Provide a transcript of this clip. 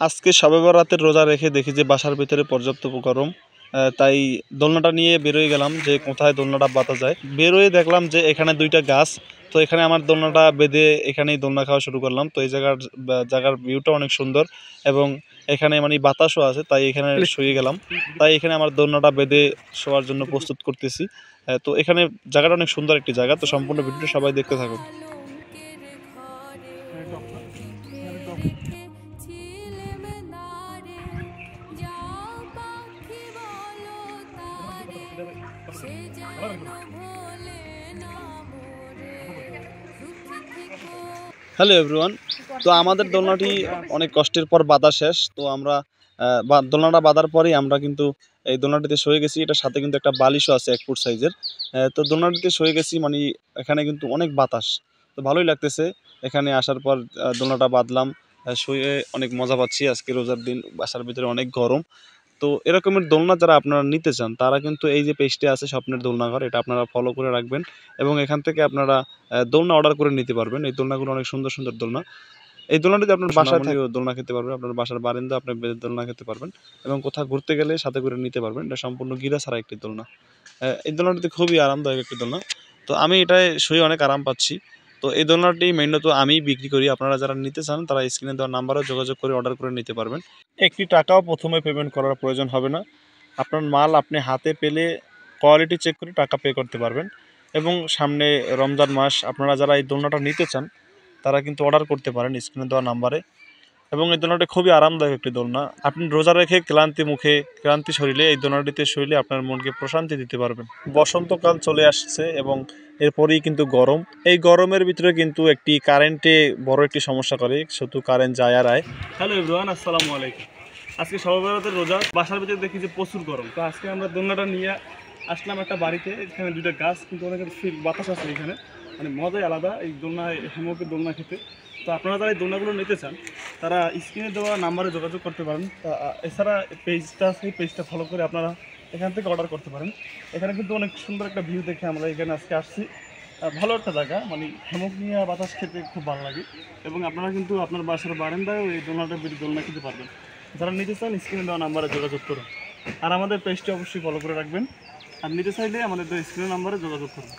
আজকে শবে বরাতের রোজা রেখে দেখি যে বাসার ভিতরে পর্যাপ্ত গরম, তাই দোলনাটা নিয়ে বেরোয় গেলাম যে কোথায় দোলনাটা বাঁধা যায়। বেরোয় দেখলাম যে এখানে দুইটা গাছ, তো এখানে আমার দোলনাটা বেঁধে এখানেই দোলনা খাওয়া শুরু করলাম। তো এই জায়গার ভিউটা অনেক সুন্দর এবং এখানে মানে বাতাসও আছে, তাই এখানে শুয়ে গেলাম। তাই এখানে আমার দোলনাটা বেঁধে শোয়ার জন্য প্রস্তুত করতেছি। তো এখানে জায়গাটা অনেক সুন্দর একটি জায়গা, তো সম্পূর্ণ ভিডিওটা সবাই দেখতে থাকুন। হ্যালো এভরিওয়ান, তো আমাদের দোলনাটি অনেক কষ্টের পর বাঁধা শেষ। তো আমরা দোলনাটা বাঁধার পরেই আমরা কিন্তু এই দোলনাটিতে শুয়ে গেছি। এটার সাথে কিন্তু একটা বালিশও আছে 1 ফুট সাইজের। তো দোলনাটিতে শুয়ে গেছি, মানে এখানে কিন্তু অনেক বাতাস, তো ভালোই লাগতেছে। এখানে আসার পর দোলনাটা বাঁধলাম, শুয়ে অনেক মজা পাচ্ছি। আজকে রোজার দিন, বাসার ভিতরে অনেক গরম। তো এরকমের দোলনা যারা আপনারা নিতে চান তারা কিন্তু এই যে পেজটি আছে স্বপ্নের দোলনাঘর, এটা আপনারা ফলো করে রাখবেন এবং এখান থেকে আপনারা দোলনা অর্ডার করে নিতে পারবেন। এই দোলনাগুলো অনেক সুন্দর সুন্দর দোলনা। এই দোলনাটিতে আপনার বাসায় থেকেও দোলনা খেতে পারবেন, আপনার বাসার বারান্দা আপনি দোলনা খেতে পারবেন এবং কোথাও ঘুরতে গেলে সাথে করে নিতে পারবেন। এটা সম্পূর্ণ গিরা ছাড়া একটি দোলনা। এই দোলনাটিতে খুবই আরামদায়ক একটি দোলনা। তো আমি এটায় শুয়ে অনেক আরাম পাচ্ছি। তো এই দোলনাটি মেইনত আমিই বিক্রি করি। আপনারা যারা নিতে চান তারা স্ক্রিনে দেওয়া নাম্বারে যোগাযোগ করে অর্ডার করে নিতে পারবেন। একটি টাকাও প্রথমে পেমেন্ট করার প্রয়োজন হবে না। আপনার মাল আপনি হাতে পেলে কোয়ালিটি চেক করে টাকা পে করতে পারবেন। এবং সামনে রমজান মাস, আপনারা যারা এই দোলনাটা নিতে চান তারা কিন্তু অর্ডার করতে পারেন স্ক্রিনে দেওয়া নাম্বারে। এবং এই দোলনাটি খুবই আরামদায়ক একটি দোলনা। আপনি রোজা রেখে ক্লান্তি শরীরে এই দোলনাটিতে শুইলে আপনার মনকে প্রশান্তি দিতে পারবেন। বসন্তকাল চলে আসছে এবং এরপরেই কিন্তু গরম। এই গরমের ভিতরে কিন্তু একটি কারেন্টে বড় একটি সমস্যা করে, শুধু কারেন্ট যায় আর আয়। হ্যালো এভরিওয়ান, আসসালামু আলাইকুম। আজকে শবে বরাতের রোজা, বাসার ভিতরে দেখি যে প্রচুর গরম। তো আজকে আমরা দোলনাটা নিয়ে আসলাম একটা বাড়িতে। এখানে দুইটা গাছ, কিন্তু অনেক বাতাস আছে এখানে, মানে মজাই আলাদা এই দোলনায়, হেমকের দোলনা খেতে। তো আপনারা যারা এই দোলনাগুলো নিতে চান তারা স্ক্রিনে দেওয়া নাম্বারে যোগাযোগ করতে পারেন। এছাড়া পেজটা আছে, এই পেজটা ফলো করে আপনারা এখান থেকে অর্ডার করতে পারেন। এখানে কিন্তু অনেক সুন্দর একটা ভিউ দেখে আমরা এখানে আজকে আসছি। ভালো একটা জায়গা, মানে হেমক নিয়ে বাতাস খেতে খুব ভালো লাগে। এবং আপনারা কিন্তু আপনার বাসার বারান্দায় এই দোলনা খেতে পারবেন। যারা নিতে চান স্ক্রিনে দেওয়া নাম্বারে যোগাযোগ করুন। আর আমাদের পেজটি অবশ্যই ফলো করে রাখবেন। আর নিতে চাইলে আমাদের স্ক্রিনের নাম্বারে যোগাযোগ করুন।